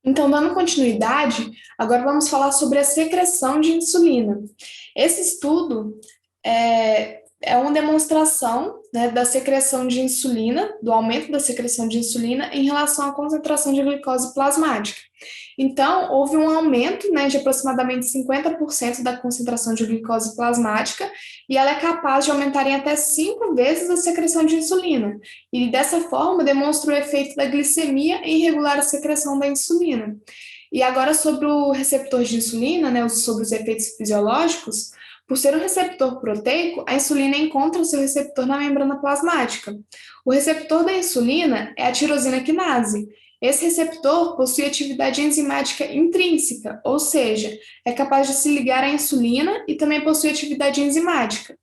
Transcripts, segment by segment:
Então, dando continuidade, agora vamos falar sobre a secreção de insulina. Esse estudo é uma demonstração, né, da secreção de insulina, do aumento da secreção de insulina em relação à concentração de glicose plasmática. Então, houve um aumento, né, de aproximadamente 50% da concentração de glicose plasmática, e ela é capaz de aumentar em até 5 vezes a secreção de insulina. E dessa forma, demonstra o efeito da glicemia em regular a secreção da insulina. E agora, sobre o receptor de insulina, né, sobre os efeitos fisiológicos, por ser um receptor proteico, a insulina encontra o seu receptor na membrana plasmática. O receptor da insulina é a tirosina quinase. Esse receptor possui atividade enzimática intrínseca, ou seja, é capaz de se ligar à insulina e também possui atividade enzimática.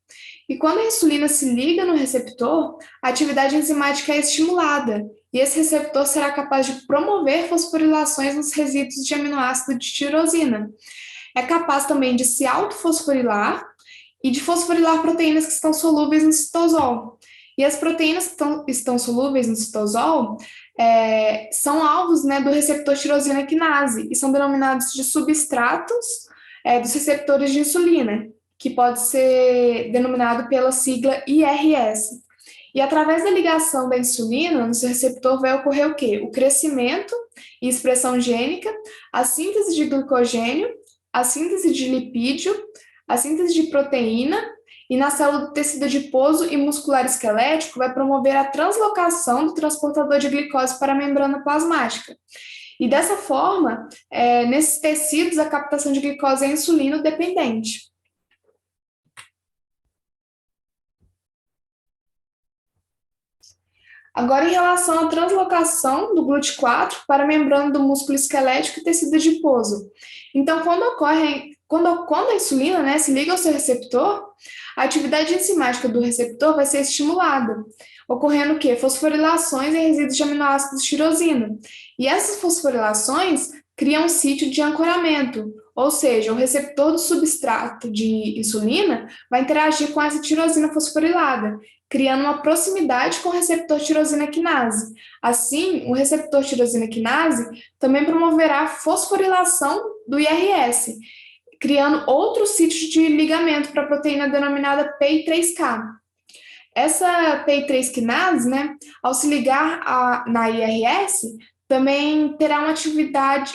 E quando a insulina se liga no receptor, a atividade enzimática é estimulada, e esse receptor será capaz de promover fosforilações nos resíduos de aminoácido de tirosina. É capaz também de se autofosforilar e de fosforilar proteínas que estão solúveis no citosol. E as proteínas que estão solúveis no citosol são alvos, né, do receptor tirosina quinase e são denominados de substratos dos receptores de insulina, que pode ser denominado pela sigla IRS. E através da ligação da insulina no seu receptor vai ocorrer o quê? O crescimento e expressão gênica, a síntese de glicogênio, a síntese de lipídio, a síntese de proteína, e na célula do tecido adiposo e muscular esquelético vai promover a translocação do transportador de glicose para a membrana plasmática. E dessa forma, nesses tecidos, a captação de glicose é insulino dependente. Agora, em relação à translocação do GLUT4 para a membrana do músculo esquelético e tecido adiposo. Então, quando a insulina, né, se liga ao seu receptor, a atividade enzimática do receptor vai ser estimulada, ocorrendo o quê? Fosforilações em resíduos de aminoácidos tirosina. E essas fosforilações criam um sítio de ancoramento, ou seja, o receptor do substrato de insulina vai interagir com essa tirosina fosforilada, criando uma proximidade com o receptor tirosina quinase. Assim, o receptor tirosina quinase também promoverá a fosforilação do IRS, criando outro sítio de ligamento para a proteína denominada PI3K. Essa PI3 quinase, né, ao se ligar na IRS, também terá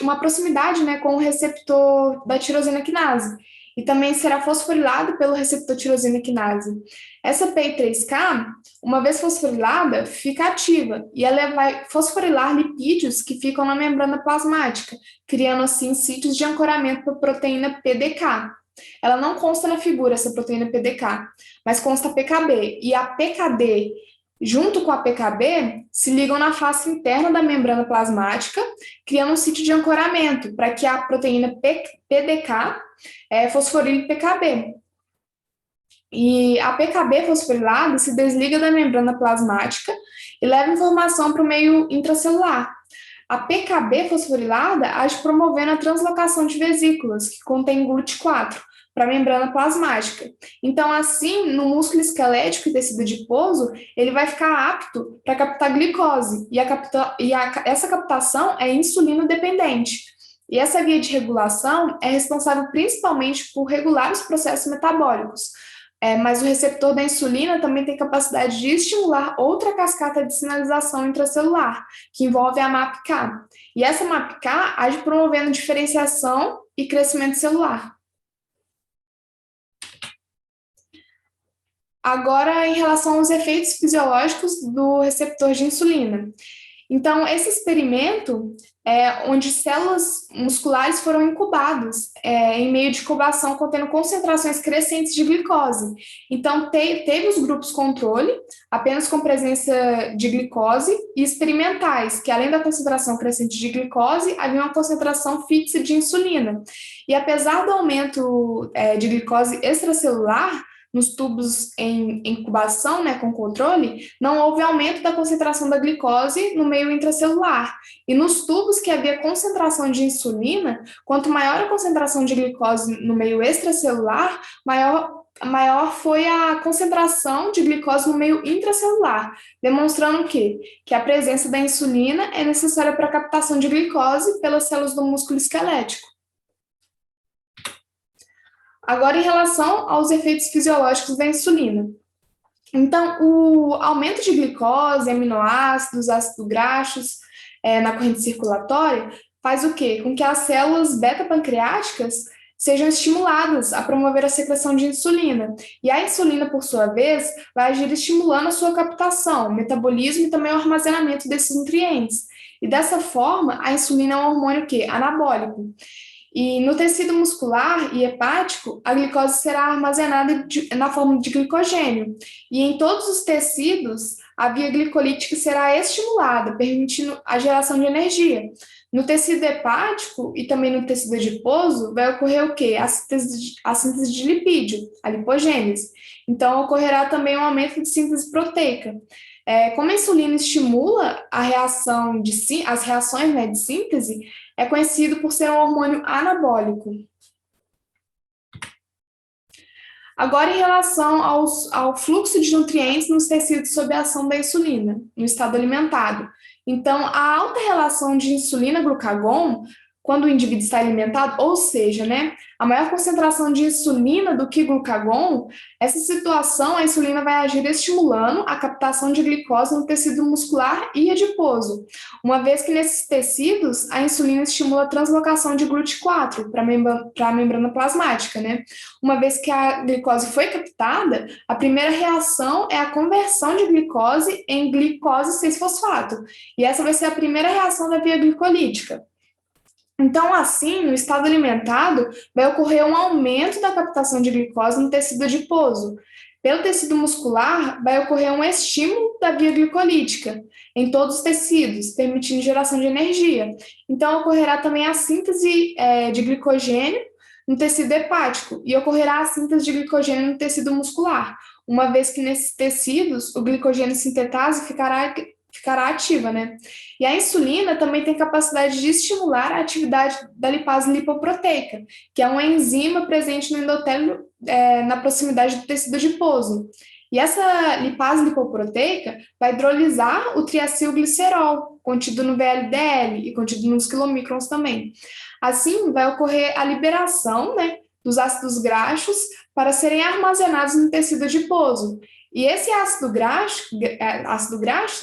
uma proximidade, né, com o receptor da tirosina quinase, e também será fosforilado pelo receptor tirosina quinase. Essa PI3K, uma vez fosforilada, fica ativa, e ela vai fosforilar lipídios que ficam na membrana plasmática, criando assim sítios de ancoramento para a proteína PDK. Ela não consta na figura, essa proteína PDK, mas consta PKB. E a PKD, junto com a PKB, se ligam na face interna da membrana plasmática, criando um sítio de ancoramento para que a proteína PDK fosforile PKB. E a PKB fosforilada se desliga da membrana plasmática e leva informação para o meio intracelular. A PKB fosforilada age promovendo a translocação de vesículas, que contém GLUT4, para a membrana plasmática. Então, assim, no músculo esquelético e tecido adiposo, ele vai ficar apto para captar glicose, essa captação é insulino dependente. E essa via de regulação é responsável principalmente por regular os processos metabólicos, mas o receptor da insulina também tem capacidade de estimular outra cascata de sinalização intracelular, que envolve a MAPK. E essa MAPK age promovendo diferenciação e crescimento celular. Agora, em relação aos efeitos fisiológicos do receptor de insulina. Então, esse experimento onde células musculares foram incubadas em meio de incubação contendo concentrações crescentes de glicose. Então, teve os grupos controle, apenas com presença de glicose, e experimentais, que além da concentração crescente de glicose, havia uma concentração fixa de insulina. E apesar do aumento de glicose extracelular, nos tubos em incubação, né, com controle, não houve aumento da concentração da glicose no meio intracelular. E nos tubos que havia concentração de insulina, quanto maior a concentração de glicose no meio extracelular, maior maior foi a concentração de glicose no meio intracelular, demonstrando o quê? Que a presença da insulina é necessária para a captação de glicose pelas células do músculo esquelético. Agora, em relação aos efeitos fisiológicos da insulina. Então, o aumento de glicose, aminoácidos, ácidos graxos na corrente circulatória faz o quê? Com que as células beta-pancreáticas sejam estimuladas a promover a secreção de insulina. E a insulina, por sua vez, vai agir estimulando a sua captação, metabolismo e também o armazenamento desses nutrientes. E dessa forma, a insulina é um hormônio que anabólico. E no tecido muscular e hepático, a glicose será armazenada na forma de glicogênio. E em todos os tecidos, a via glicolítica será estimulada, permitindo a geração de energia. No tecido hepático e também no tecido adiposo, vai ocorrer o quê? A síntese de lipídio, a lipogênese. Então, ocorrerá também um aumento de síntese proteica. Como a insulina estimula as reações, né, de síntese, é conhecido por ser um hormônio anabólico. Agora, em relação ao fluxo de nutrientes nos tecidos sob a ação da insulina, no estado alimentado. Então, a alta relação de insulina-glucagon, quando o indivíduo está alimentado, ou seja, né, a maior concentração de insulina do que glucagon, essa situação, a insulina vai agir estimulando a captação de glicose no tecido muscular e adiposo, uma vez que nesses tecidos, a insulina estimula a translocação de GLUT4 para a membrana plasmática, né? Uma vez que a glicose foi captada, a primeira reação é a conversão de glicose em glicose 6-fosfato, e essa vai ser a primeira reação da via glicolítica. Então, assim, no estado alimentado, vai ocorrer um aumento da captação de glicose no tecido adiposo. Pelo tecido muscular, vai ocorrer um estímulo da via glicolítica em todos os tecidos, permitindo geração de energia. Então, ocorrerá também a síntese de glicogênio no tecido hepático e ocorrerá a síntese de glicogênio no tecido muscular, uma vez que nesses tecidos o glicogênio sintetase ficará ativa, né? E a insulina também tem capacidade de estimular a atividade da lipase lipoproteica, que é uma enzima presente no endotélio na proximidade do tecido adiposo. E essa lipase lipoproteica vai hidrolisar o triacilglicerol, contido no VLDL e contido nos quilomicrons também. Assim, vai ocorrer a liberação, né, dos ácidos graxos para serem armazenados no tecido adiposo. E esse ácido graxo,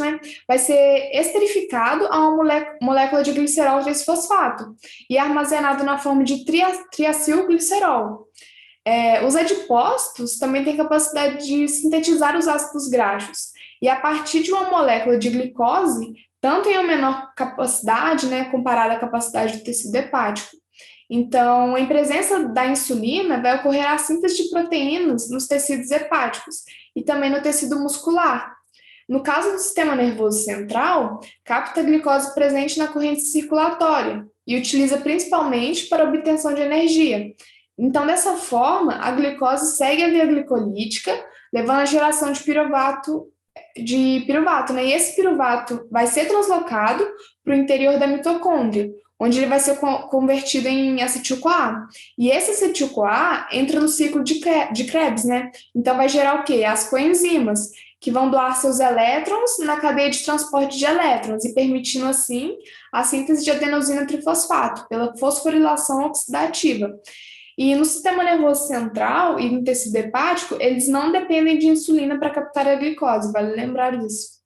né, vai ser esterificado a uma molécula de glicerol 3-fosfato e armazenado na forma de triacilglicerol. Os adipócitos também têm capacidade de sintetizar os ácidos graxos. E a partir de uma molécula de glicose, tanto em uma menor capacidade, né, comparada à capacidade do tecido hepático. Então, em presença da insulina, vai ocorrer a síntese de proteínas nos tecidos hepáticos e também no tecido muscular. No caso do sistema nervoso central, capta a glicose presente na corrente circulatória e utiliza principalmente para obtenção de energia. Então, dessa forma, a glicose segue a via glicolítica, levando à geração de piruvato, né? E esse piruvato vai ser translocado para o interior da mitocôndria, onde ele vai ser convertido em acetil-CoA. E esse acetil-CoA entra no ciclo de Krebs, né? Então, vai gerar o quê? As coenzimas, que vão doar seus elétrons na cadeia de transporte de elétrons e permitindo, assim, a síntese de adenosina trifosfato, pela fosforilação oxidativa. E no sistema nervoso central e no tecido hepático, eles não dependem de insulina para captar a glicose, vale lembrar disso.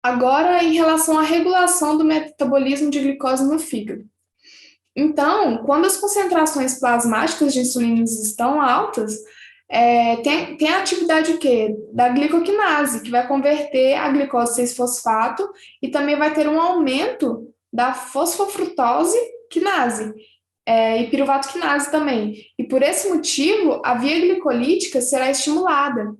Agora, em relação à regulação do metabolismo de glicose no fígado. Então, quando as concentrações plasmáticas de insulina estão altas, tem a atividade o quê? Da glicoquinase, que vai converter a glicose 6-fosfato e também vai ter um aumento da fosfofrutose quinase, e piruvato quinase também. E por esse motivo, a via glicolítica será estimulada.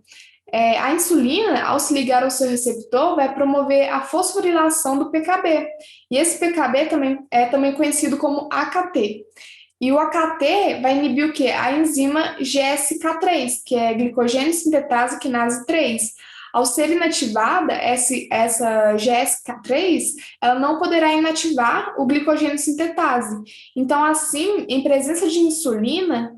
A insulina, ao se ligar ao seu receptor, vai promover a fosforilação do PKB. E esse PKB é também conhecido como AKT. E o AKT vai inibir o quê? A enzima GSK3, que é glicogênio sintetase quinase 3. Ao ser inativada, essa GSK3, ela não poderá inativar o glicogênio sintetase. Então, assim, em presença de insulina,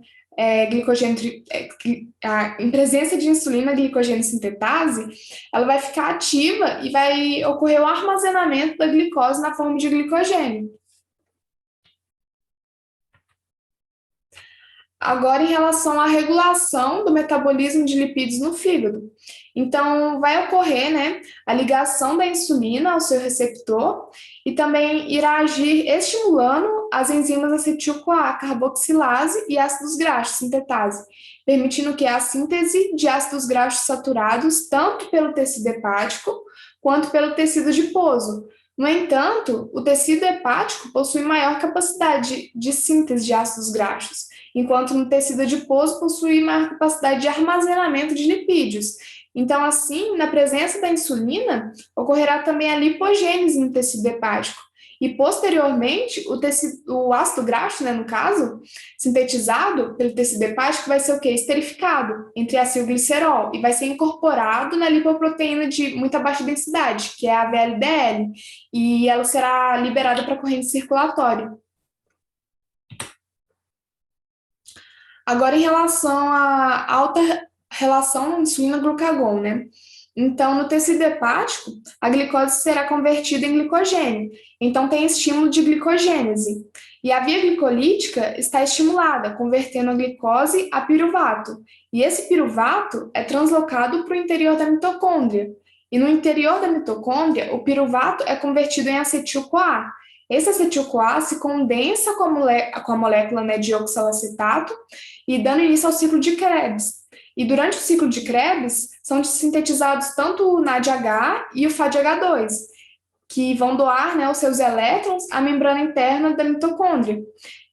em presença de insulina, glicogênio sintetase, ela vai ficar ativa e vai ocorrer o armazenamento da glicose na forma de glicogênio. Agora, em relação à regulação do metabolismo de lipídios no fígado. Então, vai ocorrer, né, a ligação da insulina ao seu receptor e também irá agir estimulando as enzimas acetil-CoA, carboxilase e ácidos graxos sintetase, permitindo que a síntese de ácidos graxos saturados tanto pelo tecido hepático quanto pelo tecido adiposo. No entanto, o tecido hepático possui maior capacidade de síntese de ácidos graxos, enquanto no tecido adiposo possui maior capacidade de armazenamento de lipídios. Então, assim, na presença da insulina, ocorrerá também a lipogênese no tecido hepático. E, posteriormente, o ácido graxo, né, no caso, sintetizado pelo tecido hepático, vai ser o quê? Esterificado em triacilglicerol e vai ser incorporado na lipoproteína de muita baixa densidade, que é a VLDL, e ela será liberada para a corrente circulatória. Agora, em relação à alta relação insulina-glucagon, né? Então, no tecido hepático, a glicose será convertida em glicogênio. Então, tem estímulo de glicogênese. E a via glicolítica está estimulada, convertendo a glicose a piruvato. E esse piruvato é translocado para o interior da mitocôndria. E no interior da mitocôndria, o piruvato é convertido em acetil-CoA. Esse acetil-CoA se condensa com a molécula, né, de oxalacetato e dando início ao ciclo de Krebs. E durante o ciclo de Krebs, são sintetizados tanto o NADH e o FADH2, que vão doar, né, os seus elétrons à membrana interna da mitocôndria,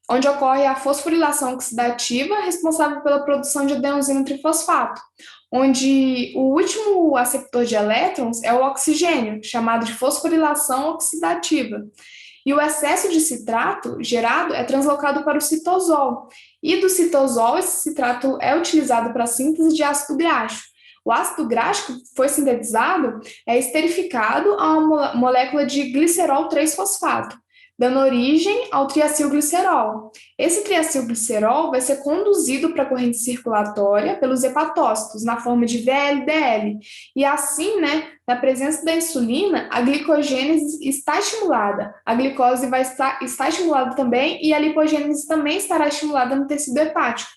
onde ocorre a fosforilação oxidativa responsável pela produção de adenosina trifosfato, onde o último aceptor de elétrons é o oxigênio, chamado de fosforilação oxidativa. E o excesso de citrato gerado é translocado para o citosol. E do citosol, esse citrato é utilizado para a síntese de ácido graxo. O ácido graxo que foi sintetizado é esterificado a uma molécula de glicerol 3-fosfato, dando origem ao triacilglicerol. Esse triacilglicerol vai ser conduzido para a corrente circulatória pelos hepatócitos, na forma de VLDL. E assim, né, na presença da insulina, a glicogênese está estimulada, a glicose está estimulada também e a lipogênese também estará estimulada no tecido hepático.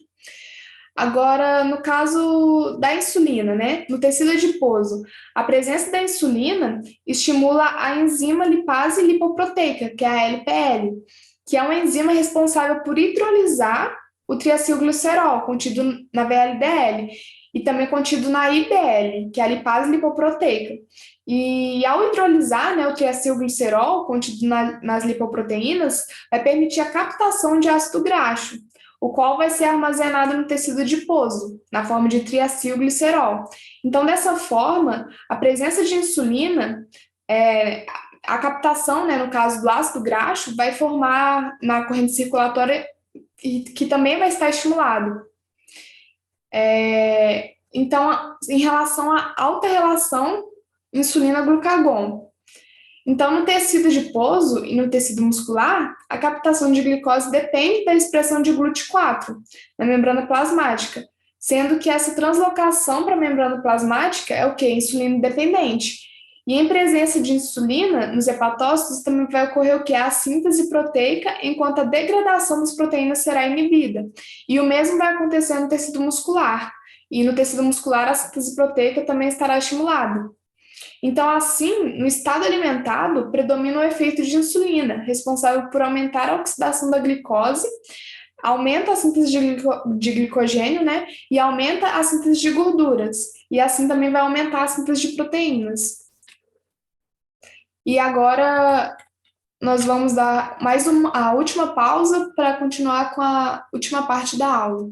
Agora, no caso da insulina, né, no tecido adiposo, a presença da insulina estimula a enzima lipase lipoproteica, que é a LPL, que é uma enzima responsável por hidrolisar o triacilglicerol, contido na VLDL, e também contido na IDL, que é a lipase lipoproteica. E ao hidrolisar, né, o triacilglicerol, contido nas lipoproteínas, vai permitir a captação de ácido graxo, o qual vai ser armazenado no tecido adiposo, na forma de triacilglicerol. Então, dessa forma, a presença de insulina, a captação, né, no caso do ácido graxo, vai formar na corrente circulatória e que também vai estar estimulado. Então, em relação à alta relação insulina-glucagon. Então, no tecido adiposo e no tecido muscular, a captação de glicose depende da expressão de GLUT4 na membrana plasmática, sendo que essa translocação para a membrana plasmática é o quê? Insulina dependente. E em presença de insulina, nos hepatócitos também vai ocorrer o quê? A síntese proteica, enquanto a degradação das proteínas será inibida. E o mesmo vai acontecer no tecido muscular. E no tecido muscular, a síntese proteica também estará estimulada. Então, assim, no estado alimentado, predomina o efeito de insulina, responsável por aumentar a oxidação da glicose, aumenta a síntese de glicogênio, né? E aumenta a síntese de gorduras. E assim também vai aumentar a síntese de proteínas. E agora nós vamos dar a última pausa para continuar com a última parte da aula.